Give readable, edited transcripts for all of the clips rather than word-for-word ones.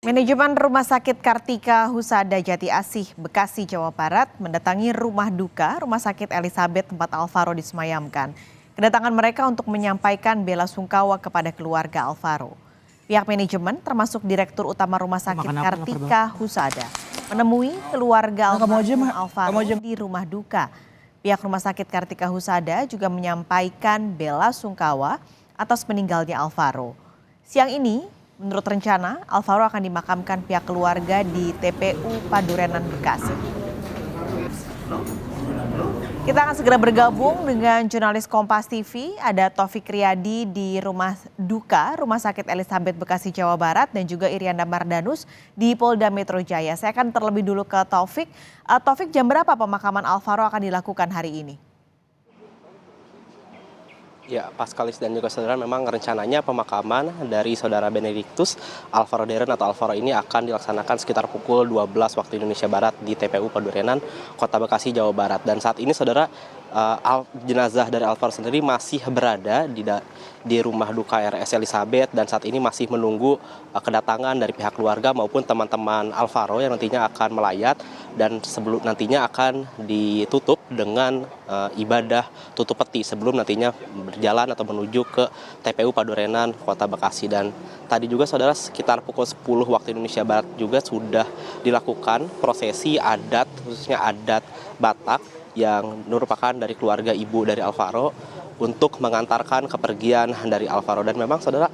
Manajemen Rumah Sakit Kartika Husada Jati Asih, Bekasi, Jawa Barat mendatangi rumah duka Rumah Sakit Elizabeth tempat Alvaro disemayamkan. Kedatangan mereka untuk menyampaikan bela sungkawa kepada keluarga Alvaro. Pihak manajemen termasuk Direktur Utama Rumah Sakit Makan apa, lapar Kartika Husada menemui keluarga Kamu aja, almarhum Mak. Alvaro di rumah duka. Pihak Rumah Sakit Kartika Husada juga menyampaikan bela sungkawa atas meninggalnya Alvaro. Siang ini, menurut rencana, Alvaro akan dimakamkan pihak keluarga di TPU Padurenan, Bekasi. Kita akan segera bergabung dengan jurnalis Kompas TV, ada Taufik Riyadi di rumah duka Rumah Sakit Elizabeth Bekasi, Jawa Barat, dan juga Irianda Mardanus di Polda Metro Jaya. Saya akan terlebih dulu ke Taufik. Taufik, jam berapa pemakaman Alvaro akan dilakukan hari ini? Ya, Paskalis dan juga saudara, memang rencananya pemakaman dari saudara Benedictus Alvaro Deren atau Alvaro ini akan dilaksanakan sekitar pukul 12 waktu Indonesia Barat di TPU Padurenan, Kota Bekasi, Jawa Barat. Dan saat ini saudara, jenazah dari Alvaro sendiri masih berada di rumah duka RS Elizabeth dan saat ini masih menunggu kedatangan dari pihak keluarga maupun teman-teman Alvaro yang nantinya akan melayat dan sebelum nantinya akan ditutup dengan ibadah tutup peti sebelum nantinya berjalan atau menuju ke TPU Padurenan Kota Bekasi. Dan tadi juga saudara sekitar pukul 10 waktu Indonesia Barat juga sudah dilakukan prosesi adat, khususnya adat Batak yang merupakan dari keluarga ibu dari Alvaro untuk mengantarkan kepergian dari Alvaro. Dan memang saudara,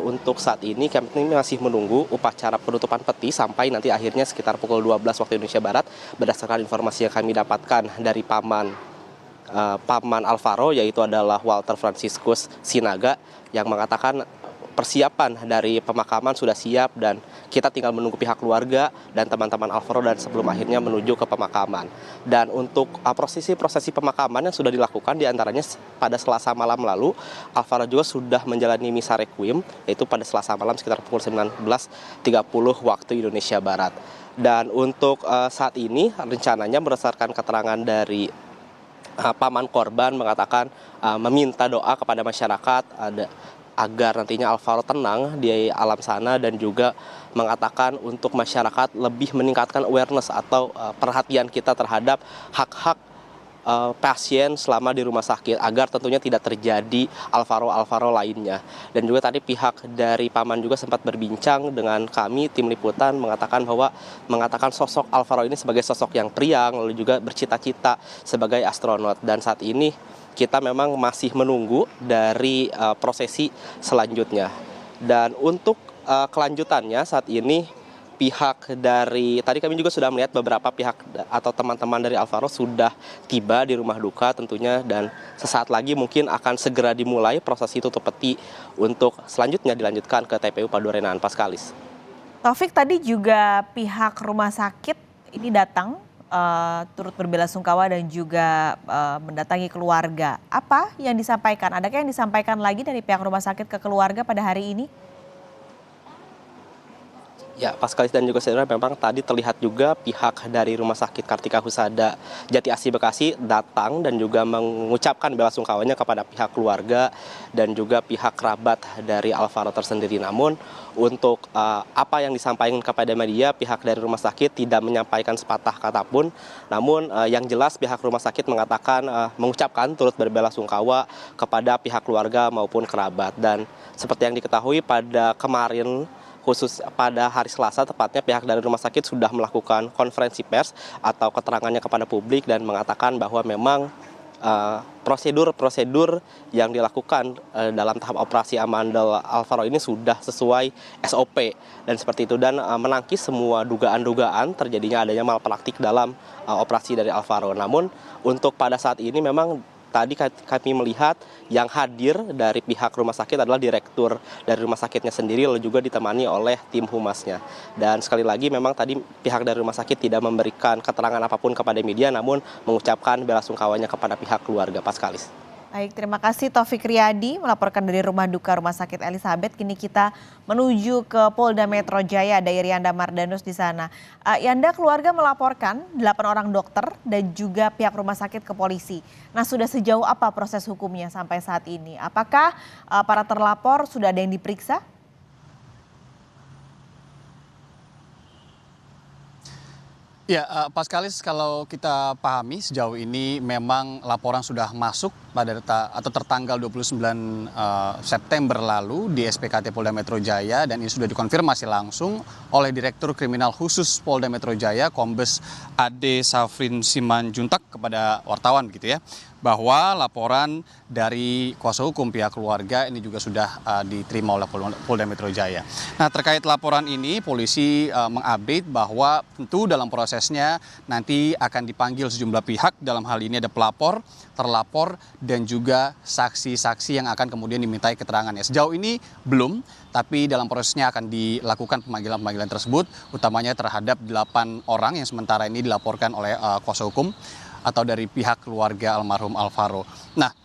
untuk saat ini kami masih menunggu upacara penutupan peti sampai nanti akhirnya sekitar pukul 12 waktu Indonesia Barat berdasarkan informasi yang kami dapatkan dari paman Alvaro, yaitu adalah Walter Franciscus Sinaga, yang mengatakan persiapan dari pemakaman sudah siap dan kita tinggal menunggu pihak keluarga dan teman-teman Alvaro dan sebelum akhirnya menuju ke pemakaman. Dan untuk prosesi pemakaman yang sudah dilakukan diantaranya pada Selasa malam lalu, Alvaro juga sudah menjalani misa requiem, yaitu pada Selasa malam sekitar pukul 19.30 waktu Indonesia Barat. Dan untuk saat ini rencananya berdasarkan keterangan dari paman korban mengatakan meminta doa kepada masyarakat agar nantinya Alvaro tenang di alam sana dan juga mengatakan untuk masyarakat lebih meningkatkan awareness atau perhatian kita terhadap hak-hak pasien selama di rumah sakit agar tentunya tidak terjadi Alvaro lainnya. Dan juga tadi pihak dari paman juga sempat berbincang dengan kami tim liputan mengatakan sosok Alvaro ini sebagai sosok yang priang lalu juga bercita-cita sebagai astronot. Dan saat ini kita memang masih menunggu dari prosesi selanjutnya. Dan untuk kelanjutannya saat ini pihak dari, tadi kami juga sudah melihat beberapa pihak atau teman-teman dari Alvaro sudah tiba di rumah duka tentunya, dan sesaat lagi mungkin akan segera dimulai prosesi tutup peti untuk selanjutnya dilanjutkan ke TPU Padurenan. Paskalis. Taufik, tadi juga pihak rumah sakit ini datang turut berbela sungkawa dan juga mendatangi keluarga. Apa yang disampaikan? Adakah yang disampaikan lagi dari pihak rumah sakit ke keluarga pada hari ini? Ya, Paskalis dan juga saudara, memang tadi terlihat juga pihak dari Rumah Sakit Kartika Husada Jati Asih Bekasi datang dan juga mengucapkan bela sungkawanya kepada pihak keluarga dan juga pihak kerabat dari Alvaro tersendiri. Namun untuk apa yang disampaikan kepada media, pihak dari rumah sakit tidak menyampaikan sepatah kata pun. Namun yang jelas pihak rumah sakit mengucapkan turut berbela sungkawa kepada pihak keluarga maupun kerabat. Dan seperti yang diketahui pada kemarin, khusus pada hari Selasa tepatnya, pihak dari rumah sakit sudah melakukan konferensi pers atau keterangannya kepada publik dan mengatakan bahwa memang prosedur yang dilakukan dalam tahap operasi amandel Alvaro ini sudah sesuai SOP dan seperti itu, dan menangkis semua dugaan-dugaan terjadinya adanya malpraktik dalam operasi dari Alvaro. Namun untuk pada saat ini memang tadi kami melihat yang hadir dari pihak rumah sakit adalah direktur dari rumah sakitnya sendiri, lalu juga ditemani oleh tim humasnya. Dan sekali lagi memang tadi pihak dari rumah sakit tidak memberikan keterangan apapun kepada media, namun mengucapkan bela sungkawanya kepada pihak keluarga. Paskalis. Baik, terima kasih Taufik Riyadi melaporkan dari rumah duka Rumah Sakit Elizabeth. Kini kita menuju ke Polda Metro Jaya, ada Irianda Mardanus di sana. Yanda, keluarga melaporkan 8 orang dokter dan juga pihak rumah sakit ke polisi. Nah, sudah sejauh apa proses hukumnya sampai saat ini? Apakah para terlapor sudah ada yang diperiksa? Ya, Paskalis, kalau kita pahami sejauh ini memang laporan sudah masuk pada atau tertanggal 29 September lalu di SPKT Polda Metro Jaya, dan ini sudah dikonfirmasi langsung oleh Direktur Kriminal Khusus Polda Metro Jaya Kombes Ade Safrin Simanjuntak kepada wartawan begitu ya, bahwa laporan dari kuasa hukum pihak keluarga ini juga sudah diterima oleh Polda Metro Jaya. Nah, terkait laporan ini polisi mengupdate bahwa tentu dalam prosesnya nanti akan dipanggil sejumlah pihak, dalam hal ini ada pelapor, terlapor, dan juga saksi-saksi yang akan kemudian dimintai keterangannya. Sejauh ini belum, tapi dalam prosesnya akan dilakukan pemanggilan-pemanggilan tersebut, utamanya terhadap 8 orang yang sementara ini dilaporkan oleh kuasa hukum atau dari pihak keluarga almarhum Alvaro. Nah,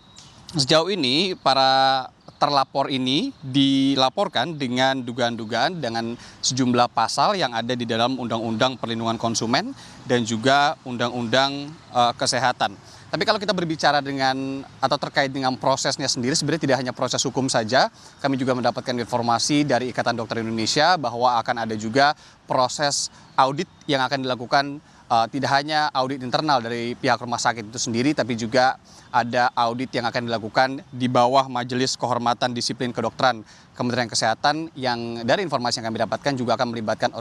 sejauh ini para terlapor ini dilaporkan dengan dugaan-dugaan dengan sejumlah pasal yang ada di dalam Undang-Undang Perlindungan Konsumen dan juga Undang-Undang Kesehatan. Tapi kalau kita berbicara dengan atau terkait dengan prosesnya sendiri, sebenarnya tidak hanya proses hukum saja, kami juga mendapatkan informasi dari Ikatan Dokter Indonesia bahwa akan ada juga proses audit yang akan dilakukan. Tidak hanya audit internal dari pihak rumah sakit itu sendiri, tapi juga ada audit yang akan dilakukan di bawah Majelis Kehormatan Disiplin Kedokteran Kementerian Kesehatan, yang dari informasi yang kami dapatkan juga akan melibatkan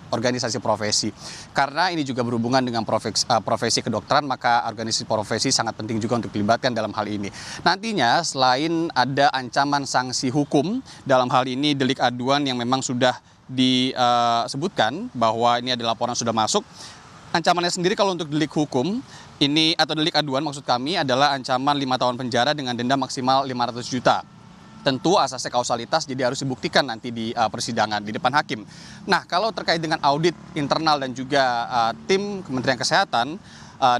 organisasi profesi. Karena ini juga berhubungan dengan profesi kedokteran, maka organisasi profesi sangat penting juga untuk dilibatkan dalam hal ini. Nantinya selain ada ancaman sanksi hukum, dalam hal ini delik aduan yang memang sudah disebutkan bahwa ini ada laporan sudah masuk. Ancamannya sendiri kalau untuk delik hukum ini atau delik aduan maksud kami adalah ancaman 5 tahun penjara dengan denda maksimal 500 juta. Tentu asasnya kausalitas, jadi harus dibuktikan nanti di persidangan di depan hakim. Nah, kalau terkait dengan audit internal dan juga tim Kementerian Kesehatan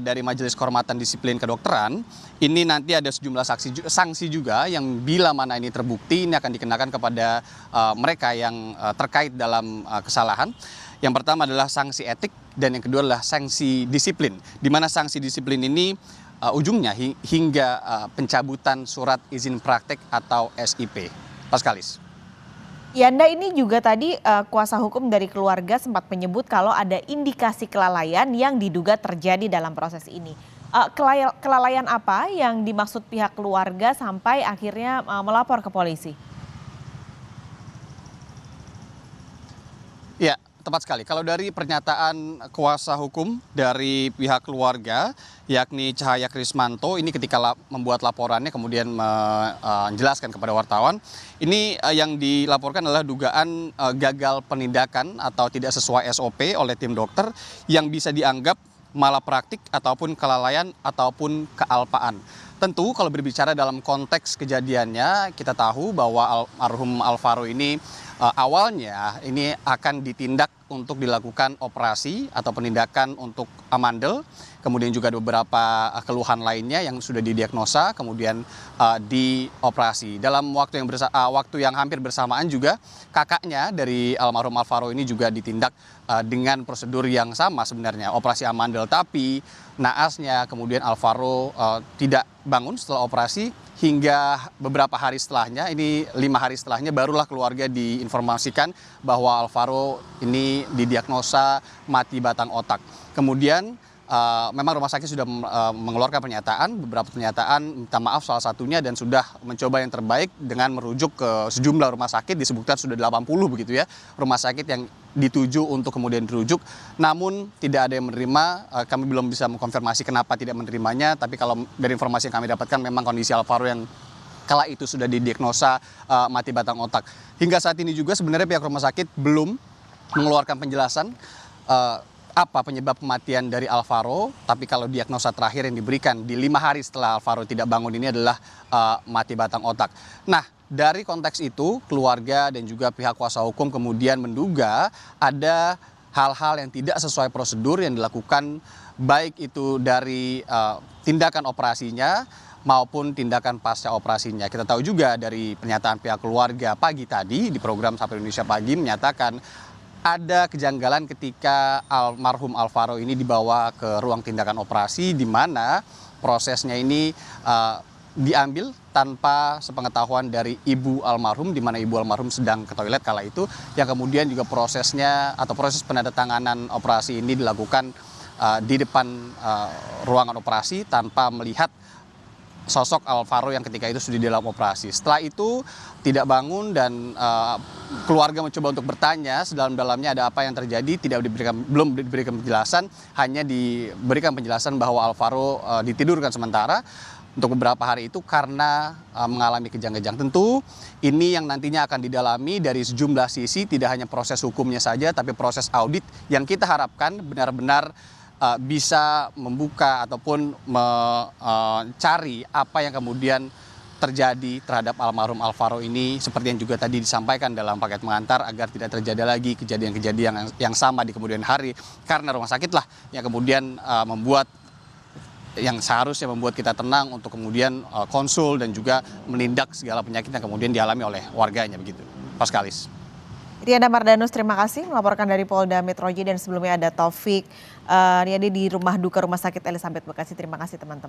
dari Majelis Kehormatan Disiplin Kedokteran, ini nanti ada sejumlah sanksi juga yang bila mana ini terbukti ini akan dikenakan kepada mereka yang terkait dalam kesalahan. Yang pertama adalah sanksi etik dan yang kedua adalah sanksi disiplin. Di mana sanksi disiplin ini ujungnya hingga pencabutan surat izin praktek atau SIP. Paskalis. Yanda, ini juga tadi kuasa hukum dari keluarga sempat menyebut kalau ada indikasi kelalaian yang diduga terjadi dalam proses ini. Kelalaian apa yang dimaksud pihak keluarga sampai akhirnya melapor ke polisi? Ya, tepat sekali. Kalau dari pernyataan kuasa hukum dari pihak keluarga, yakni Cahaya Krismanto, ini ketika membuat laporannya kemudian menjelaskan kepada wartawan, ini yang dilaporkan adalah dugaan gagal penindakan atau tidak sesuai SOP oleh tim dokter yang bisa dianggap malapraktik ataupun kelalaian ataupun kealpaan. Tentu kalau berbicara dalam konteks kejadiannya, kita tahu bahwa almarhum Alvaro ini awalnya ini akan ditindak untuk dilakukan operasi atau penindakan untuk amandel, kemudian juga ada beberapa keluhan lainnya yang sudah didiagnosa, kemudian dioperasi. Dalam waktu yang hampir bersamaan juga kakaknya dari almarhum Alvaro ini juga ditindak dengan prosedur yang sama sebenarnya, operasi amandel, tapi naasnya kemudian Alvaro tidak bangun setelah operasi. Hingga beberapa hari setelahnya, ini 5 hari setelahnya, barulah keluarga diinformasikan bahwa Alvaro ini didiagnosa mati batang otak. Kemudian memang rumah sakit sudah mengeluarkan beberapa pernyataan minta maaf salah satunya, dan sudah mencoba yang terbaik dengan merujuk ke sejumlah rumah sakit, disebutkan sudah 80 begitu ya, rumah sakit yang dituju untuk kemudian dirujuk, namun tidak ada yang menerima. Kami belum bisa mengkonfirmasi kenapa tidak menerimanya, tapi kalau dari informasi yang kami dapatkan memang kondisi Alvaro yang kala itu sudah didiagnosa mati batang otak. Hingga saat ini juga sebenarnya pihak rumah sakit belum mengeluarkan penjelasan apa penyebab kematian dari Alvaro, tapi kalau diagnosa terakhir yang diberikan di 5 hari setelah Alvaro tidak bangun ini adalah mati batang otak. Nah, dari konteks itu keluarga dan juga pihak kuasa hukum kemudian menduga ada hal-hal yang tidak sesuai prosedur yang dilakukan, baik itu dari tindakan operasinya maupun tindakan pasca operasinya. Kita tahu juga dari pernyataan pihak keluarga pagi tadi di program Sapa Indonesia Pagi menyatakan ada kejanggalan ketika almarhum Alvaro ini dibawa ke ruang tindakan operasi, di mana prosesnya ini diambil tanpa sepengetahuan dari ibu almarhum, di mana ibu almarhum sedang ke toilet kala itu, yang kemudian juga prosesnya atau proses penandatanganan operasi ini dilakukan di depan ruangan operasi tanpa melihat sosok Alvaro yang ketika itu sudah di dalam operasi. Setelah itu tidak bangun dan keluarga mencoba untuk bertanya sedalam-dalamnya ada apa yang terjadi, belum diberikan penjelasan, hanya diberikan penjelasan bahwa Alvaro ditidurkan sementara untuk beberapa hari itu karena mengalami kejang-kejang. Tentu ini yang nantinya akan didalami dari sejumlah sisi, tidak hanya proses hukumnya saja tapi proses audit yang kita harapkan benar-benar bisa membuka ataupun mencari apa yang kemudian terjadi terhadap almarhum Alvaro ini, seperti yang juga tadi disampaikan dalam paket pengantar, agar tidak terjadi lagi kejadian-kejadian yang sama di kemudian hari, karena rumah sakit lah yang kemudian yang seharusnya membuat kita tenang untuk kemudian konsul dan juga menindak segala penyakit yang kemudian dialami oleh warganya, begitu. Paskalis. Rianda Mardanus, terima kasih melaporkan dari Polda Metro Jaya, dan sebelumnya ada Taufik Riyadi di rumah duka Rumah Sakit Elizabeth Bekasi. Terima kasih teman-teman.